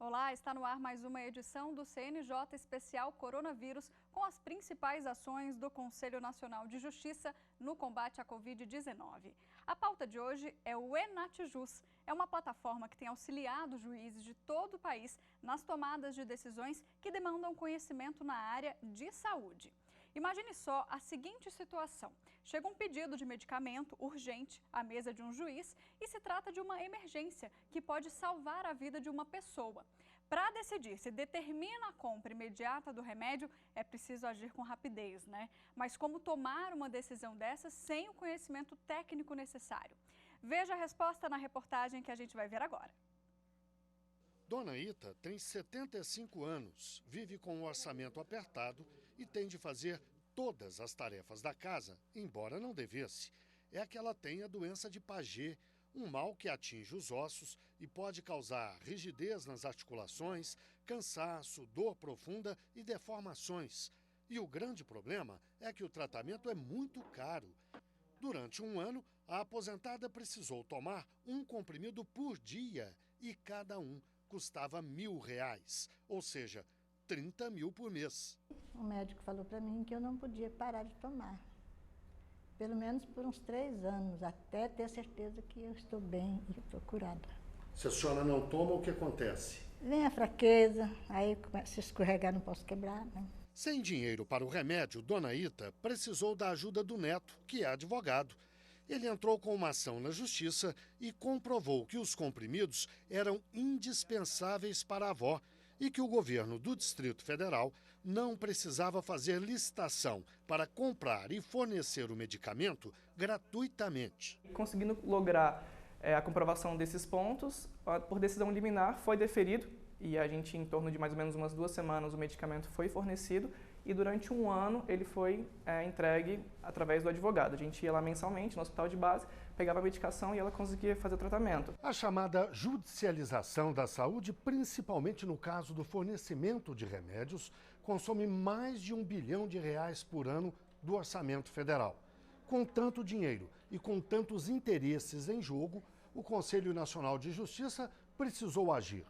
Olá, está no ar mais uma edição do CNJ Especial Coronavírus com as principais ações do Conselho Nacional de Justiça no combate à Covid-19. A pauta de hoje é o ENATJUS. É uma plataforma que tem auxiliado juízes de todo o país nas tomadas de decisões que demandam conhecimento na área de saúde. Imagine só a seguinte situação. Chega um pedido de medicamento urgente à mesa de um juiz e se trata de uma emergência que pode salvar a vida de uma pessoa. Para decidir se determina a compra imediata do remédio, é preciso agir com rapidez, né? Mas como tomar uma decisão dessas sem o conhecimento técnico necessário? Veja a resposta na reportagem que a gente vai ver agora. Dona Ita tem 75 anos, vive com um orçamento apertado e tem de fazer todas as tarefas da casa, embora não devesse. É que ela tem a doença de Paget, um mal que atinge os ossos e pode causar rigidez nas articulações, cansaço, dor profunda e deformações. E o grande problema é que o tratamento é muito caro. Durante um ano, a aposentada precisou tomar um comprimido por dia e cada um custava R$1.000, ou seja, 30 mil por mês. O médico falou para mim que eu não podia parar de tomar, pelo menos por uns 3 anos, até ter certeza que eu estou bem e estou curada. Se a senhora não toma, o que acontece? Vem a fraqueza, aí se escorregar não posso quebrar, né? Sem dinheiro para o remédio, Dona Ita precisou da ajuda do neto, que é advogado. Ele entrou com uma ação na justiça e comprovou que os comprimidos eram indispensáveis para a avó e que o governo do Distrito Federal não precisava fazer licitação para comprar e fornecer o medicamento gratuitamente. Conseguindo lograr a comprovação desses pontos, por decisão liminar foi deferido e a gente, em torno de mais ou menos umas 2 semanas, o medicamento foi fornecido e durante um ano ele foi entregue através do advogado. A gente ia lá mensalmente no hospital de base, pegava a medicação e ela conseguia fazer o tratamento. A chamada judicialização da saúde, principalmente no caso do fornecimento de remédios, consome mais de R$1 bilhão por ano do orçamento federal. Com tanto dinheiro e com tantos interesses em jogo, o Conselho Nacional de Justiça precisou agir.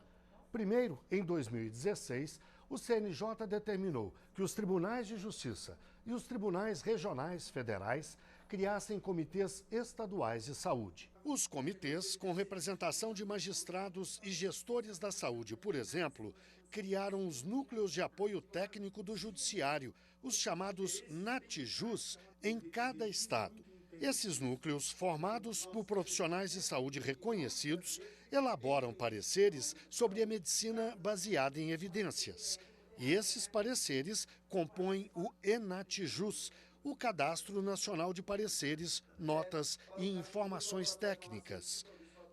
Primeiro, em 2016, o CNJ determinou que os tribunais de justiça e os tribunais regionais federais criassem comitês estaduais de saúde. Os comitês, com representação de magistrados e gestores da saúde, por exemplo, criaram os núcleos de apoio técnico do judiciário, os chamados NATJUS, em cada estado. Esses núcleos, formados por profissionais de saúde reconhecidos, elaboram pareceres sobre a medicina baseada em evidências. E esses pareceres compõem o ENATJUS, o Cadastro Nacional de Pareceres, Notas e Informações Técnicas.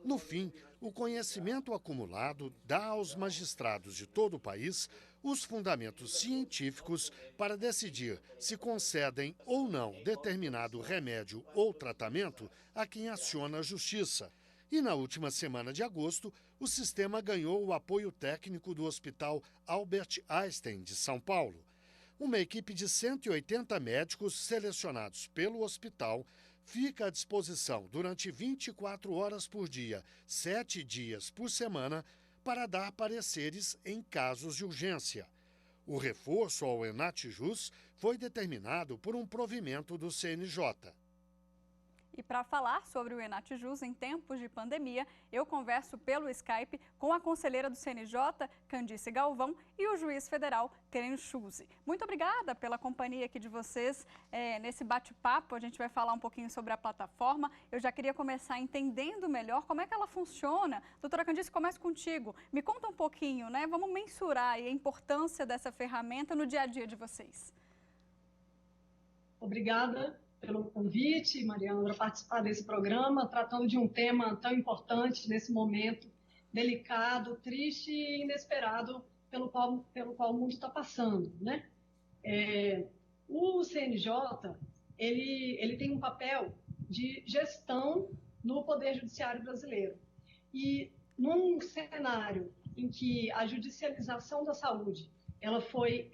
No fim, o conhecimento acumulado dá aos magistrados de todo o país os fundamentos científicos para decidir se concedem ou não determinado remédio ou tratamento a quem aciona a justiça. E na última semana de agosto, o sistema ganhou o apoio técnico do Hospital Albert Einstein de São Paulo. Uma equipe de 180 médicos selecionados pelo hospital fica à disposição durante 24 horas por dia, 7 dias por semana, para dar pareceres em casos de urgência. O reforço ao ENATJUS foi determinado por um provimento do CNJ. E para falar sobre o ENATJUS em tempos de pandemia, eu converso pelo Skype com a conselheira do CNJ, Candice Galvão, e o juiz federal, Keren Schulze. Muito obrigada pela companhia aqui de vocês nesse bate-papo. A gente vai falar um pouquinho sobre a plataforma. Eu já queria começar entendendo melhor como é que ela funciona. Doutora Candice, começo contigo. Me conta um pouquinho, né? Vamos mensurar aí a importância dessa ferramenta no dia a dia de vocês. Obrigada pelo convite, Mariana, para participar desse programa, tratando de um tema tão importante nesse momento delicado, triste e inesperado pelo qual o mundo está passando, né? O CNJ, ele tem um papel de gestão no Poder Judiciário brasileiro. E num cenário em que a judicialização da saúde ela foi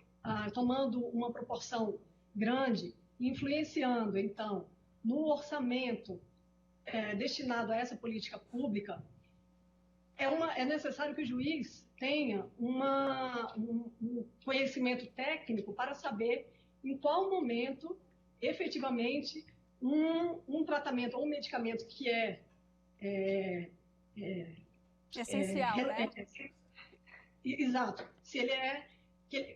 tomando uma proporção grande, influenciando, então, no orçamento destinado a essa política pública, é necessário que o juiz tenha um conhecimento técnico para saber em qual momento, efetivamente, um tratamento ou um medicamento que essencial, né? Exato. Se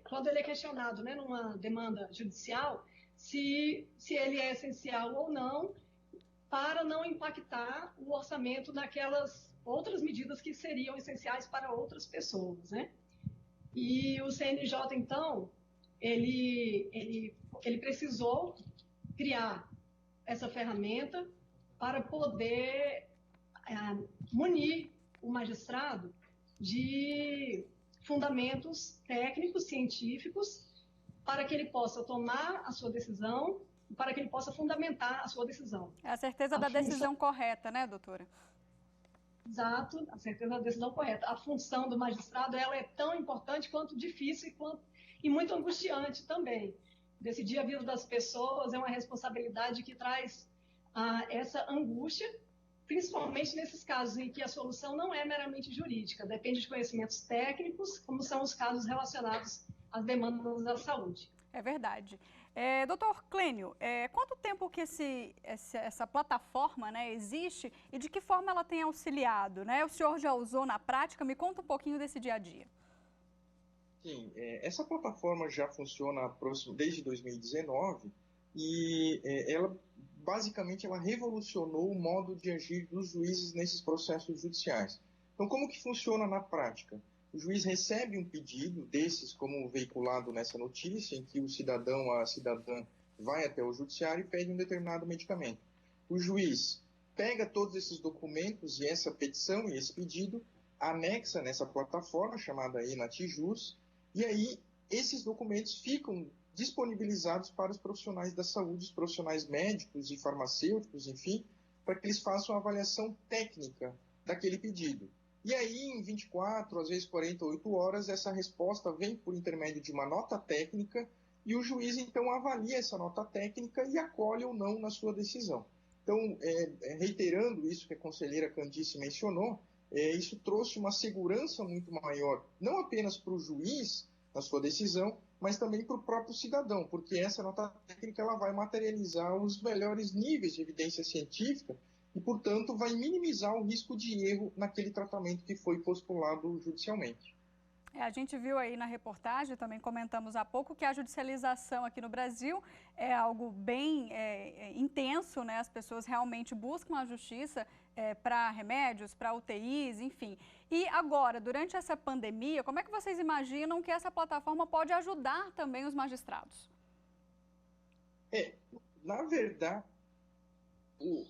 quando ele é questionado, né, numa demanda judicial, se ele é essencial ou não, para não impactar o orçamento naquelas outras medidas que seriam essenciais para outras pessoas, né? E o CNJ, então, ele precisou criar essa ferramenta para poder munir o magistrado de fundamentos técnicos, científicos, para que ele possa tomar a sua decisão, para que ele possa fundamentar a sua decisão. É a certeza da decisão correta, né, doutora? Exato, a certeza da decisão correta. A função do magistrado, ela é tão importante quanto difícil e muito angustiante também. Decidir a vida das pessoas é uma responsabilidade que traz essa angústia, principalmente nesses casos em que a solução não é meramente jurídica, depende de conhecimentos técnicos, como são os casos relacionados às demandas da saúde. É verdade. Doutor Clênio, quanto tempo que essa plataforma, né, existe e de que forma ela tem auxiliado, né? O senhor já usou na prática? Me conta um pouquinho desse dia a dia. Sim, essa plataforma já funciona desde 2019 e ela basicamente ela revolucionou o modo de agir dos juízes nesses processos judiciais. Então, como que funciona na prática? O juiz recebe um pedido desses, como veiculado nessa notícia, em que o cidadão, a cidadã, vai até o judiciário e pede um determinado medicamento. O juiz pega todos esses documentos e essa petição e esse pedido, anexa nessa plataforma chamada Enatijus, e aí esses documentos ficam disponibilizados para os profissionais da saúde, os profissionais médicos e farmacêuticos, enfim, para que eles façam a avaliação técnica daquele pedido. E aí, em 24, às vezes 48 horas, essa resposta vem por intermédio de uma nota técnica e o juiz, então, avalia essa nota técnica e acolhe ou não na sua decisão. Então, reiterando isso que a conselheira Candice mencionou, isso trouxe uma segurança muito maior, não apenas para o juiz na sua decisão, mas também para o próprio cidadão, porque essa nota técnica ela vai materializar os melhores níveis de evidência científica e, portanto, vai minimizar o risco de erro naquele tratamento que foi postulado judicialmente. A gente viu aí na reportagem, também comentamos há pouco, que a judicialização aqui no Brasil é algo bem intenso, né? As pessoas realmente buscam a justiça para remédios, para UTIs, enfim. E agora, durante essa pandemia, como é que vocês imaginam que essa plataforma pode ajudar também os magistrados? Na verdade,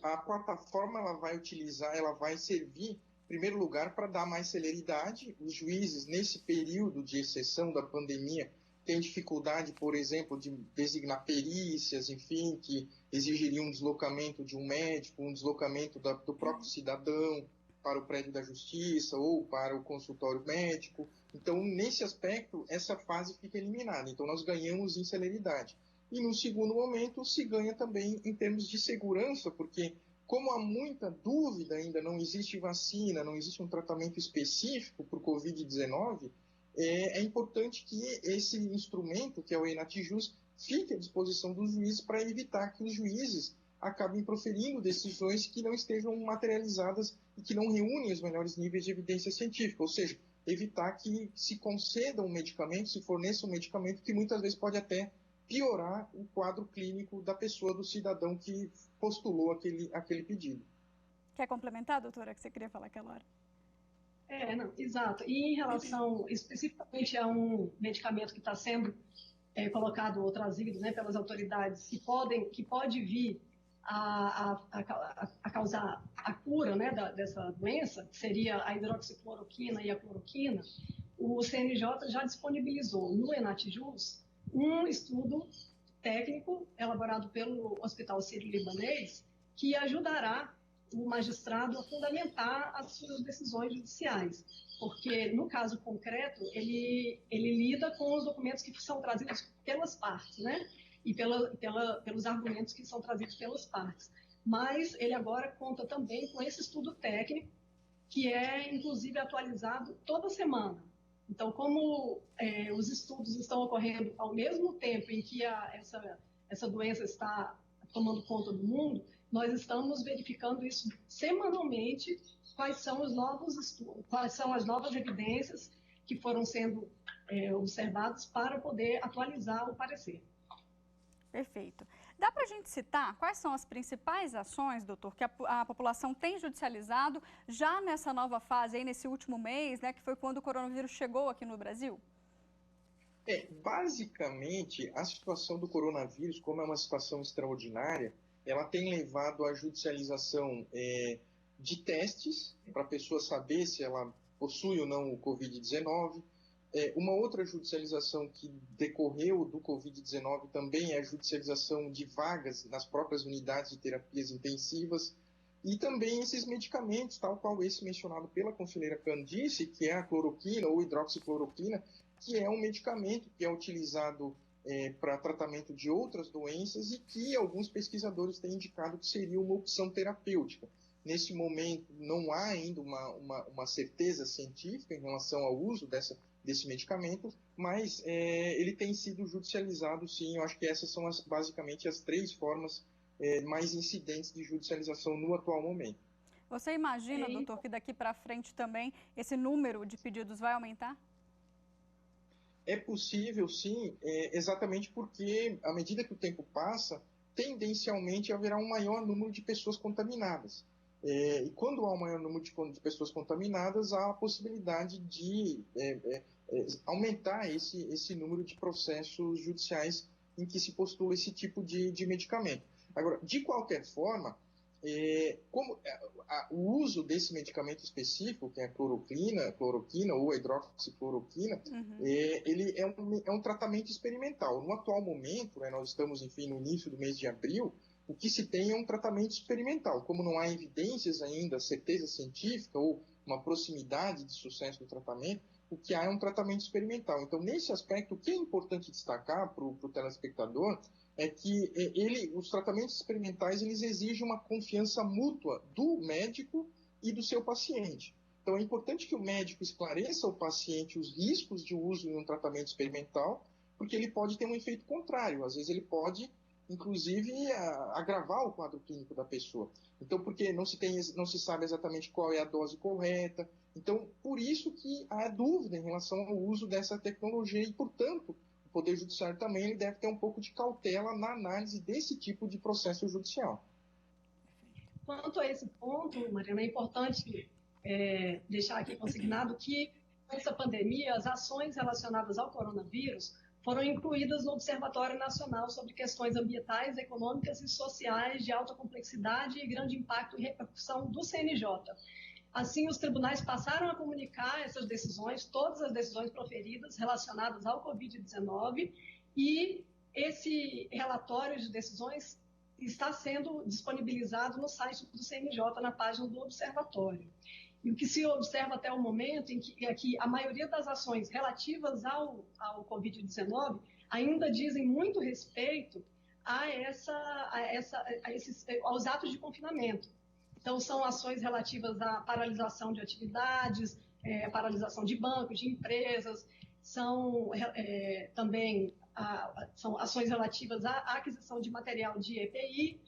a plataforma ela vai servir em primeiro lugar, para dar mais celeridade. Os juízes, nesse período de exceção da pandemia, têm dificuldade, por exemplo, de designar perícias, enfim, que exigiriam um deslocamento de um médico, um deslocamento do próprio cidadão para o prédio da justiça ou para o consultório médico. Então, nesse aspecto, essa fase fica eliminada. Então, nós ganhamos em celeridade. E, no segundo momento, se ganha também em termos de segurança, porque como há muita dúvida ainda, não existe vacina, não existe um tratamento específico para o Covid-19, é importante que esse instrumento, que é o Enatijus, fique à disposição dos juízes para evitar que os juízes acabem proferindo decisões que não estejam materializadas e que não reúnem os melhores níveis de evidência científica, ou seja, evitar que se conceda um medicamento, se forneça um medicamento que muitas vezes pode até piorar o quadro clínico da pessoa, do cidadão que postulou aquele pedido. Quer complementar, doutora, que você queria falar aquela hora? Não, exato. E em relação especificamente a um medicamento que está sendo colocado ou trazido, né, pelas autoridades, que pode vir a causar a cura, né, dessa doença, que seria a hidroxicloroquina e a cloroquina, o CNJ já disponibilizou no Enatijus um estudo técnico elaborado pelo Hospital Sírio-Libanês que ajudará o magistrado a fundamentar as suas decisões judiciais, porque no caso concreto ele lida com os documentos que são trazidos pelas partes, né? E pelos argumentos que são trazidos pelas partes. Mas ele agora conta também com esse estudo técnico que é, inclusive, atualizado toda semana. Então, como os estudos estão ocorrendo ao mesmo tempo em que essa doença está tomando conta do mundo, nós estamos verificando isso semanalmente, quais são os novos estudos, quais são as novas evidências que foram sendo observadas para poder atualizar o parecer. Perfeito. Dá para a gente citar quais são as principais ações, doutor, que a população tem judicializado já nessa nova fase, aí nesse último mês, né, que foi quando o coronavírus chegou aqui no Brasil? Basicamente, a situação do coronavírus, como é uma situação extraordinária, ela tem levado à judicialização de testes para a pessoa saber se ela possui ou não o Covid-19. Uma outra judicialização que decorreu do Covid-19 também é a judicialização de vagas nas próprias unidades de terapias intensivas e também esses medicamentos, tal qual esse mencionado pela conselheira Candice, que é a cloroquina ou hidroxicloroquina, que é um medicamento que é utilizado para tratamento de outras doenças e que alguns pesquisadores têm indicado que seria uma opção terapêutica. Nesse momento, não há ainda uma certeza científica em relação ao uso desse medicamento, mas ele tem sido judicializado, sim. Eu acho que essas são basicamente as 3 formas mais incidentes de judicialização no atual momento. Você imagina, doutor, que daqui para frente também esse número de pedidos vai aumentar? É possível, sim, exatamente porque, à medida que o tempo passa, tendencialmente haverá um maior número de pessoas contaminadas. E quando há um maior número de pessoas contaminadas, há a possibilidade de aumentar esse número de processos judiciais em que se postula esse tipo de medicamento. Agora, de qualquer forma, o uso desse medicamento específico, que é a cloroquina ou a hidroxicloroquina, ele é um tratamento experimental. No atual momento, nós estamos, enfim, no início do mês de abril, o que se tem é um tratamento experimental. Como não há evidências ainda, certeza científica ou uma proximidade de sucesso do tratamento, o que há é um tratamento experimental. Então, nesse aspecto, o que é importante destacar para o telespectador é que os tratamentos experimentais eles exigem uma confiança mútua do médico e do seu paciente. Então, é importante que o médico esclareça ao paciente os riscos de uso em um tratamento experimental, porque ele pode ter um efeito contrário. Às vezes, ele pode, inclusive, agravar o quadro clínico da pessoa. Então, porque não se sabe exatamente qual é a dose correta. Então, por isso que há dúvida em relação ao uso dessa tecnologia e, portanto, o Poder Judiciário também ele deve ter um pouco de cautela na análise desse tipo de processo judicial. Quanto a esse ponto, Mariana, é importante deixar aqui consignado que, nessa pandemia, as ações relacionadas ao coronavírus foram incluídas no Observatório Nacional sobre Questões Ambientais, Econômicas e Sociais de Alta Complexidade e Grande Impacto e Repercussão do CNJ. Assim, os tribunais passaram a comunicar essas decisões, todas as decisões proferidas relacionadas ao Covid-19, e esse relatório de decisões está sendo disponibilizado no site do CNJ, na página do Observatório. E o que se observa até o momento é que a maioria das ações relativas ao Covid-19 ainda dizem muito respeito aos atos de confinamento. Então, são ações relativas à paralisação de atividades, paralisação de bancos, de empresas, também são ações relativas à aquisição de material de EPI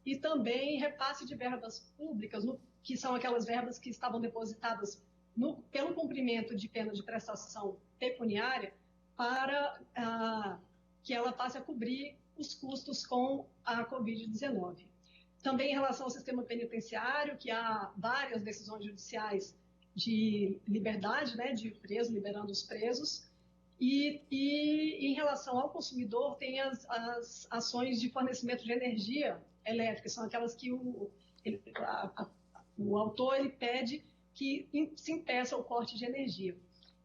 e também repasse de verbas públicas, que são aquelas verbas que estavam depositadas pelo cumprimento de pena de prestação pecuniária para que ela passe a cobrir os custos com a Covid-19. Também em relação ao sistema penitenciário, que há várias decisões judiciais de liberdade, de preso, liberando os presos. E em relação ao consumidor, tem as ações de fornecimento de energia elétrica, são aquelas que o autor ele pede que se impeça o corte de energia.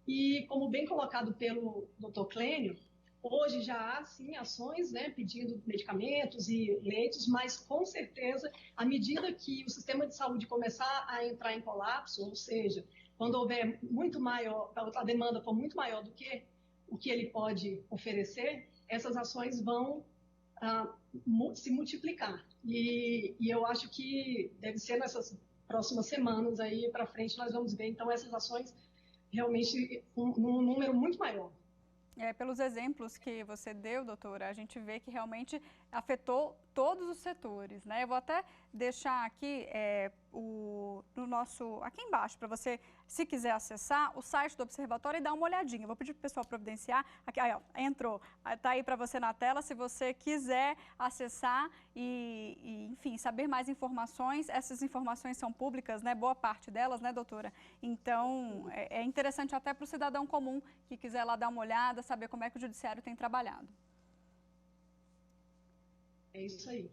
E, como bem colocado pelo Dr. Clênio, hoje já há, sim, ações pedindo medicamentos e leitos, mas, com certeza, à medida que o sistema de saúde começar a entrar em colapso, ou seja, quando houver muito maior, a demanda for muito maior do que o que ele pode oferecer, essas ações vão se multiplicar. E eu acho que deve ser próximas semanas aí para frente nós vamos ver, então, essas ações realmente num número muito maior. Pelos exemplos que você deu, doutora, a gente vê que realmente afetou todos os setores, né? Eu vou até deixar aqui aqui embaixo, para você, se quiser acessar, o site do Observatório e dar uma olhadinha. Vou pedir para o pessoal providenciar. Aqui, aí, ó, entrou. Está aí para você na tela, se você quiser acessar enfim, saber mais informações. Essas informações são públicas, né? Boa parte delas, né, doutora? Então, é interessante até para o cidadão comum que quiser lá dar uma olhada, saber como é que o judiciário tem trabalhado. É isso aí.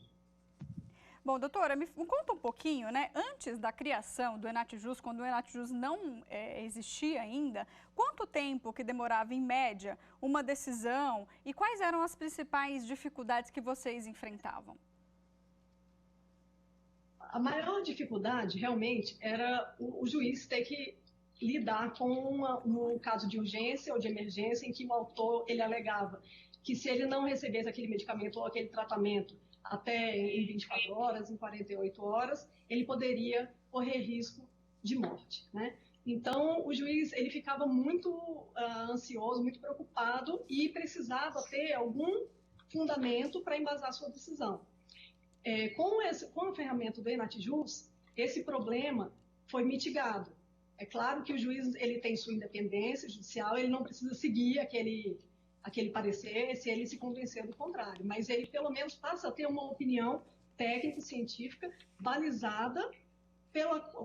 Bom, doutora, me conta um pouquinho, né? Antes da criação do Enatjus, quando o Enatjus não existia ainda, quanto tempo que demorava, em média, uma decisão e quais eram as principais dificuldades que vocês enfrentavam? A maior dificuldade, realmente, era o juiz ter que lidar com um caso de urgência ou de emergência em que o autor ele alegava que se ele não recebesse aquele medicamento ou aquele tratamento até em 24 horas, em 48 horas, ele poderia correr risco de morte, né? Então, o juiz ele ficava muito ansioso, muito preocupado e precisava ter algum fundamento para embasar sua decisão. Com a ferramenta do Enatjus, esse problema foi mitigado. É claro que o juiz ele tem sua independência judicial, ele não precisa seguir aquele parecer se ele se convencer do contrário, mas ele pelo menos passa a ter uma opinião técnica científica balizada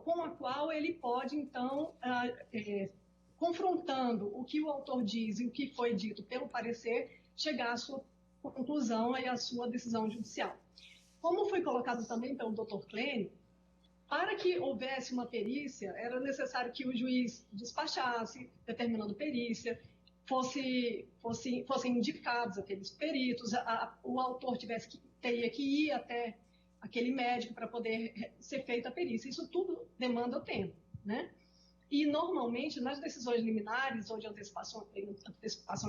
com a qual ele pode, então, confrontando o que o autor diz e o que foi dito pelo parecer, chegar à sua conclusão e à sua decisão judicial. Como foi colocado também pelo Dr. Klein, para que houvesse uma perícia, era necessário que o juiz despachasse, determinando perícia, fossem indicados aqueles peritos, o autor teria que ir até aquele médico para poder ser feita a perícia. Isso tudo demanda tempo, né? E, normalmente, nas decisões liminares ou de antecipação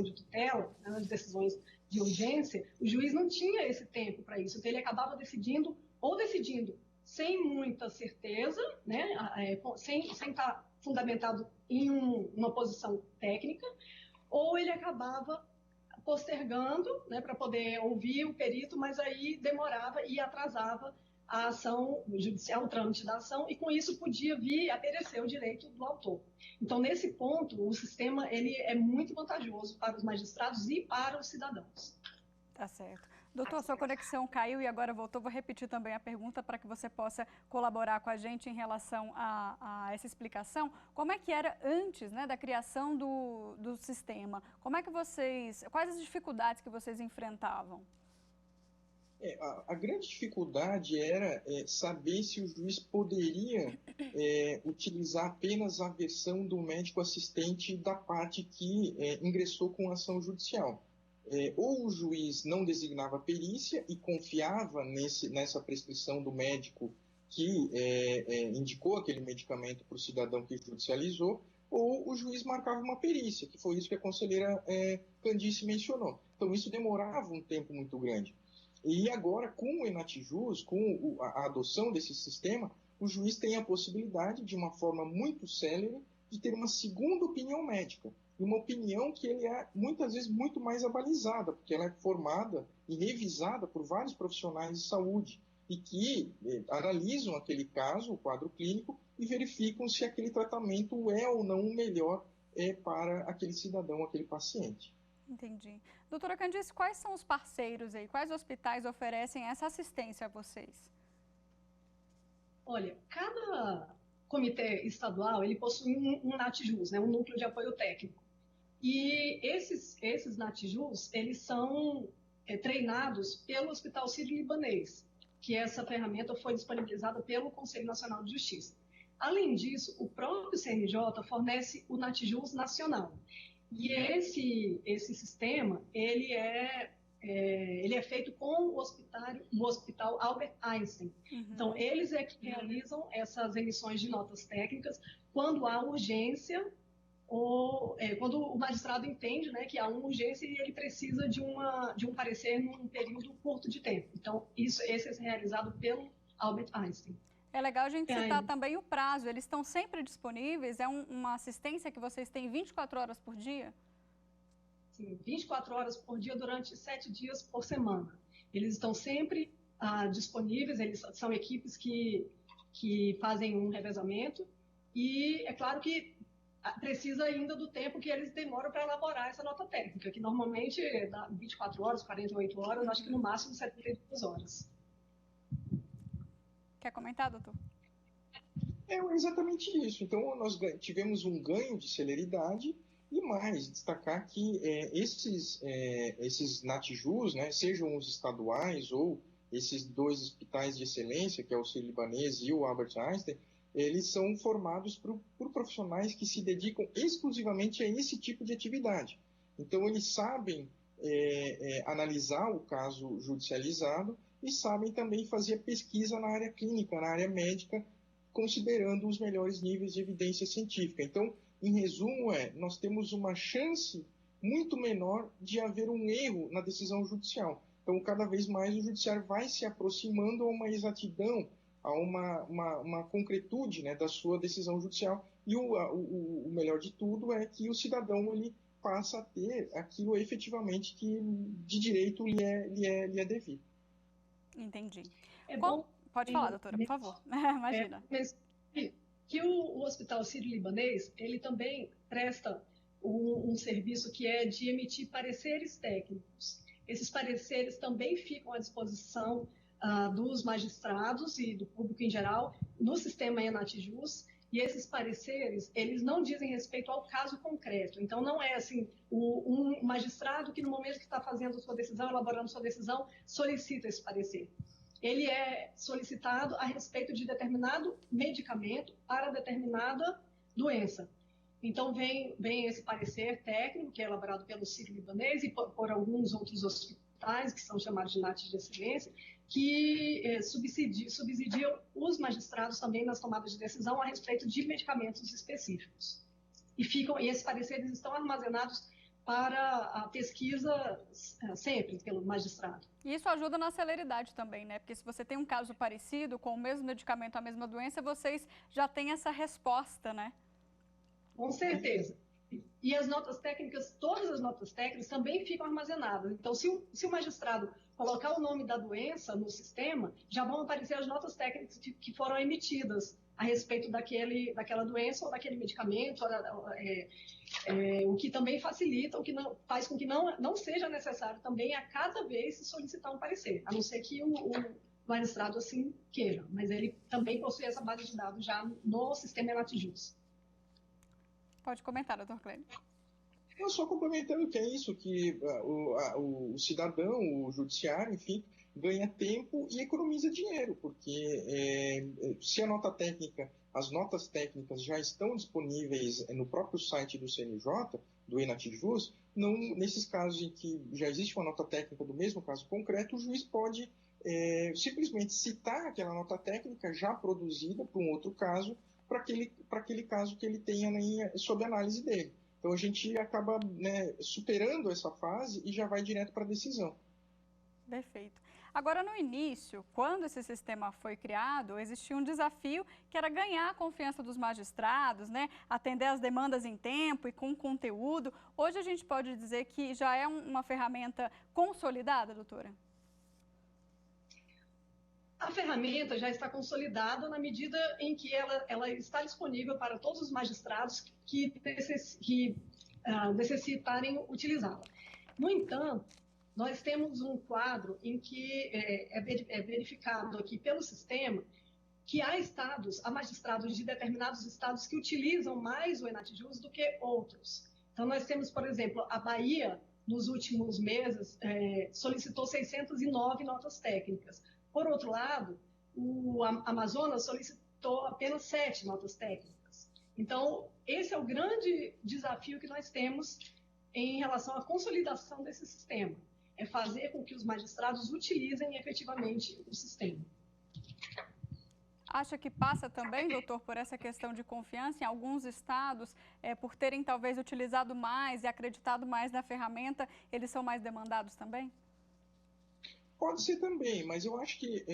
de tutela, nas decisões de urgência, o juiz não tinha esse tempo para isso. Então, ele acabava decidindo sem muita certeza, né? Sem estar fundamentado em uma posição técnica, ou ele acabava postergando, né, para poder ouvir o perito, mas aí demorava e atrasava a ação judicial, o trâmite da ação, e com isso podia vir a perecer o direito do autor. Então, nesse ponto, o sistema ele é muito vantajoso para os magistrados e para os cidadãos. Tá certo. Doutor, sua conexão caiu e agora voltou. Vou repetir também a pergunta para que você possa colaborar com a gente em relação a essa explicação. Como é que era antes, né, da criação do sistema? Quais as dificuldades que vocês enfrentavam? A grande dificuldade era saber se o juiz poderia utilizar apenas a versão do médico assistente da parte que ingressou com a ação judicial. Ou o juiz não designava perícia e confiava nessa prescrição do médico que indicou aquele medicamento para o cidadão que judicializou, ou o juiz marcava uma perícia, que foi isso que a conselheira Candice mencionou. Então, isso demorava um tempo muito grande. E agora, com o Enatjus, com a adoção desse sistema, o juiz tem a possibilidade, de uma forma muito célere, de ter uma segunda opinião médica. E uma opinião que ele é, muitas vezes, muito mais abalizada, porque ela é formada e revisada por vários profissionais de saúde e que analisam aquele caso, o quadro clínico, e verificam se aquele tratamento é ou não o melhor para aquele cidadão, aquele paciente. Entendi. Doutora Candice, quais são os parceiros aí? Quais hospitais oferecem essa assistência a vocês? Olha, cada comitê estadual, ele possui um Natjus, né, um núcleo de apoio técnico. E esses Natjus, eles são treinados pelo Hospital Sírio-Libanês, que essa ferramenta foi disponibilizada pelo Conselho Nacional de Justiça. Além disso, o próprio CNJ fornece o Natjus nacional. E esse sistema, ele é feito com o Hospital Albert Einstein. Uhum. Então, eles é que realizam essas emissões de notas técnicas quando há urgência ou quando o magistrado entende, né, que há uma urgência e ele precisa de um parecer num período curto de tempo. Então, esse é realizado pelo Albert Einstein. É legal a gente citar também o prazo. Eles estão sempre disponíveis? É uma assistência que vocês têm 24 horas por dia? Sim, 24 horas por dia durante 7 dias por semana. Eles estão sempre disponíveis, eles são equipes que fazem um revezamento e é claro que precisa ainda do tempo que eles demoram para elaborar essa nota técnica, que normalmente dá 24 horas, 48 horas, acho que no máximo 72 horas. Quer comentar, doutor? É exatamente isso. Então, nós tivemos um ganho de celeridade e mais, destacar que esses NATJUs, né, sejam os estaduais ou esses 2 hospitais de excelência, que é o Sírio-Libanês e o Albert Einstein, eles são formados por profissionais que se dedicam exclusivamente a esse tipo de atividade. Então, eles sabem analisar o caso judicializado e sabem também fazer pesquisa na área clínica, na área médica, considerando os melhores níveis de evidência científica. Então, em resumo, nós temos uma chance muito menor de haver um erro na decisão judicial. Então, cada vez mais o judiciário vai se aproximando a uma exatidão, a uma concretude, né, da sua decisão judicial. E o melhor de tudo é que o cidadão ele passa a ter aquilo efetivamente que de direito lhe é devido. Entendi. Bom, pode falar, doutora, por favor. Imagina. Que o Hospital Sírio-Libanês, ele também presta um serviço que é de emitir pareceres técnicos. Esses pareceres também ficam à disposição dos magistrados e do público em geral no sistema ENATJUS, e esses pareceres, eles não dizem respeito ao caso concreto. Então, não é assim, um magistrado que no momento que está fazendo sua decisão, elaborando sua decisão, solicita esse parecer. Ele é solicitado a respeito de determinado medicamento para determinada doença. Então, vem esse parecer técnico, que é elaborado pelo Sírio-Libanês e por alguns outros hospitais, que são chamados de NAT de excelência, que subsidiam os magistrados também nas tomadas de decisão a respeito de medicamentos específicos. E esses pareceres estão armazenados para a pesquisa sempre pelo magistrado. E isso ajuda na celeridade também, né? Porque se você tem um caso parecido, com o mesmo medicamento, a mesma doença, vocês já têm essa resposta, né? Com certeza. E as notas técnicas, todas as notas técnicas também ficam armazenadas. Então, se o magistrado colocar o nome da doença no sistema, já vão aparecer as notas técnicas que foram emitidas a respeito daquela doença ou daquele medicamento, o que também facilita, o que faz com que não seja necessário também a cada vez se solicitar um parecer, a não ser que o magistrado assim queira, mas ele também possui essa base de dados já no sistema ENATJUS. Pode comentar, doutor Clênio. Eu só complementando que é isso, que o cidadão, o judiciário, enfim, ganha tempo e economiza dinheiro, porque se as notas técnicas já estão disponíveis no próprio site do CNJ, do ENATJUS, nesses casos em que já existe uma nota técnica do mesmo caso concreto, o juiz pode simplesmente citar aquela nota técnica já produzida para um outro caso, para aquele caso que ele tenha sob análise dele. Então a gente acaba superando essa fase e já vai direto para a decisão. Perfeito. Agora, no início, quando esse sistema foi criado, existia um desafio que era ganhar a confiança dos magistrados, né? Atender as demandas em tempo e com conteúdo. Hoje a gente pode dizer que já é uma ferramenta consolidada, doutora? A ferramenta já está consolidada na medida em que ela está disponível para todos os magistrados que necessitarem utilizá-la. No entanto, nós temos um quadro em que é verificado aqui pelo sistema que há magistrados de determinados estados que utilizam mais o ENATJUS do que outros. Então, nós temos, por exemplo, a Bahia, nos últimos meses, solicitou 609 notas técnicas. Por outro lado, o Amazonas solicitou apenas 7 notas técnicas. Então, esse é o grande desafio que nós temos em relação à consolidação desse sistema. É fazer com que os magistrados utilizem efetivamente o sistema. Acha que passa também, doutor, por essa questão de confiança em alguns estados, por terem talvez utilizado mais e acreditado mais na ferramenta, eles são mais demandados também? Pode ser também, mas eu acho que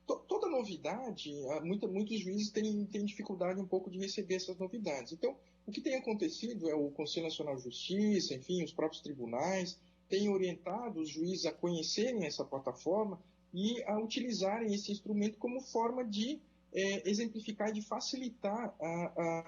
toda novidade, muitos juízes têm dificuldade um pouco de receber essas novidades. Então, o que tem acontecido é o Conselho Nacional de Justiça, enfim, os próprios tribunais, têm orientado os juízes a conhecerem essa plataforma e a utilizarem esse instrumento como forma de exemplificar e de facilitar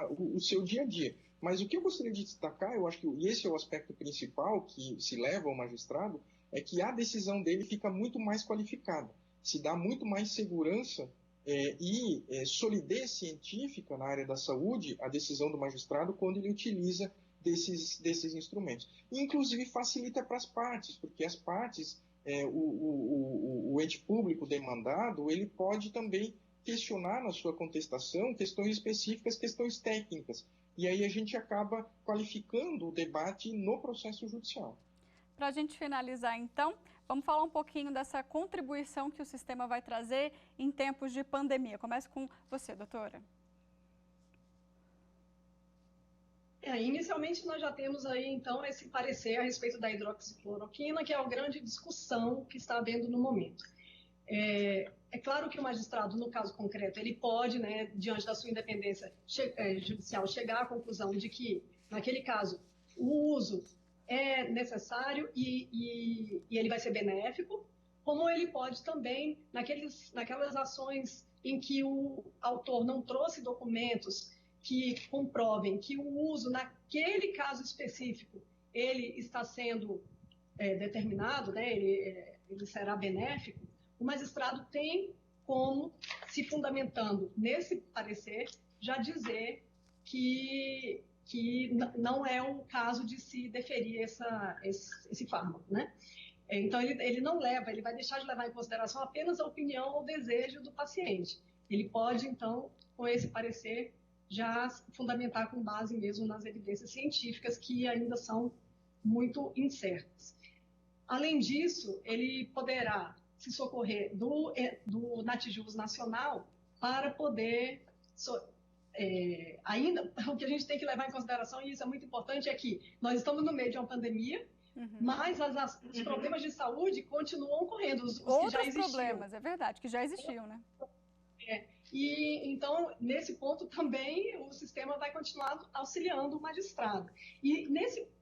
o seu dia a dia. Mas o que eu gostaria de destacar, eu acho que esse é o aspecto principal que se leva ao magistrado, é que a decisão dele fica muito mais qualificada, se dá muito mais segurança e solidez científica na área da saúde a decisão do magistrado quando ele utiliza desses instrumentos. E, inclusive, facilita para as partes, porque as partes, o ente público demandado, ele pode também questionar na sua contestação questões específicas, questões técnicas. E aí a gente acaba qualificando o debate no processo judicial. Para a gente finalizar, então, vamos falar um pouquinho dessa contribuição que o sistema vai trazer em tempos de pandemia. Começo com você, doutora. Inicialmente, nós já temos aí, então, esse parecer a respeito da hidroxicloroquina, que é a grande discussão que está havendo no momento. É claro que o magistrado, no caso concreto, ele pode, né, diante da sua independência judicial, chegar à conclusão de que, naquele caso, o uso é necessário e ele vai ser benéfico, como ele pode também, naquelas ações em que o autor não trouxe documentos que comprovem que o uso naquele caso específico ele está sendo determinado, né, ele será benéfico, o magistrado tem como, se fundamentando nesse parecer, já dizer que não é o caso de se deferir esse fármaco, né? Então, ele não leva, ele vai deixar de levar em consideração apenas a opinião ou desejo do paciente. Ele pode, então, com esse parecer, já fundamentar com base mesmo nas evidências científicas que ainda são muito incertas. Além disso, ele poderá se socorrer do Natijus Nacional para poder... ainda, o que a gente tem que levar em consideração, e isso é muito importante, é que nós estamos no meio de uma pandemia, mas os problemas de saúde continuam ocorrendo, os que já existiam. Outros problemas, é verdade, que já existiam, né? E então, nesse ponto também, o sistema vai continuar auxiliando o magistrado. E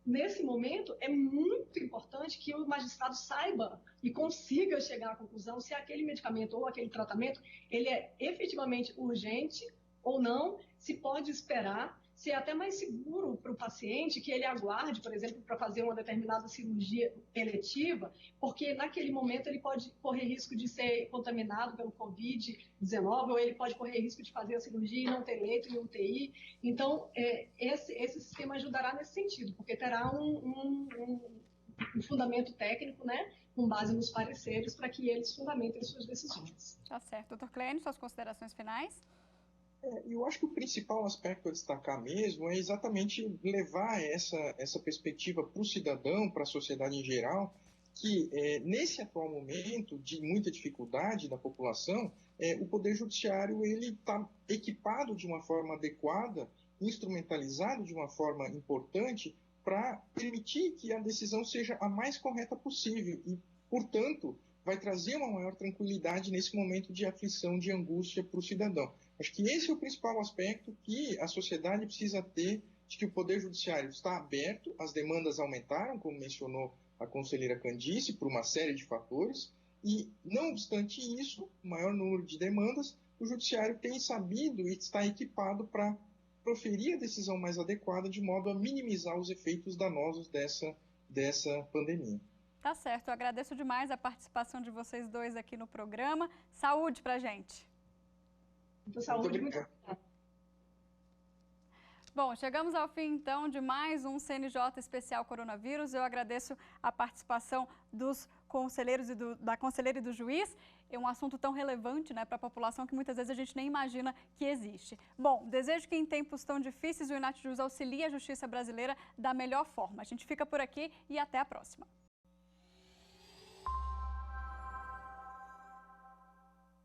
nesse momento, é muito importante que o magistrado saiba e consiga chegar à conclusão se aquele medicamento ou aquele tratamento, ele é efetivamente urgente ou não, se pode esperar, se é até mais seguro para o paciente que ele aguarde, por exemplo, para fazer uma determinada cirurgia eletiva, porque naquele momento ele pode correr risco de ser contaminado pelo Covid-19, ou ele pode correr risco de fazer a cirurgia e não ter leito em UTI. Então, esse sistema ajudará nesse sentido, porque terá um fundamento técnico, né, com base nos pareceres, para que eles fundamentem suas decisões. Tá certo. Doutor Clênio, suas considerações finais? Eu acho que o principal aspecto a destacar mesmo é exatamente levar essa perspectiva para o cidadão, para a sociedade em geral, que nesse atual momento de muita dificuldade da população, o Poder Judiciário está equipado de uma forma adequada, instrumentalizado de uma forma importante para permitir que a decisão seja a mais correta possível e, portanto, vai trazer uma maior tranquilidade nesse momento de aflição, de angústia para o cidadão. Acho que esse é o principal aspecto que a sociedade precisa ter, de que o Poder Judiciário está aberto, as demandas aumentaram, como mencionou a conselheira Candice, por uma série de fatores, e, não obstante isso, o maior número de demandas, o Judiciário tem sabido e está equipado para proferir a decisão mais adequada, de modo a minimizar os efeitos danosos dessa pandemia. Tá certo, eu agradeço demais a participação de vocês dois aqui no programa. Saúde pra gente! Saúde, muito obrigada. Bom, chegamos ao fim, então, de mais um CNJ Especial Coronavírus. Eu agradeço a participação dos conselheiros da conselheira e do juiz. É um assunto tão relevante, né, para a população que muitas vezes a gente nem imagina que existe. Bom, desejo que em tempos tão difíceis o Natijus auxilie a justiça brasileira da melhor forma. A gente fica por aqui e até a próxima.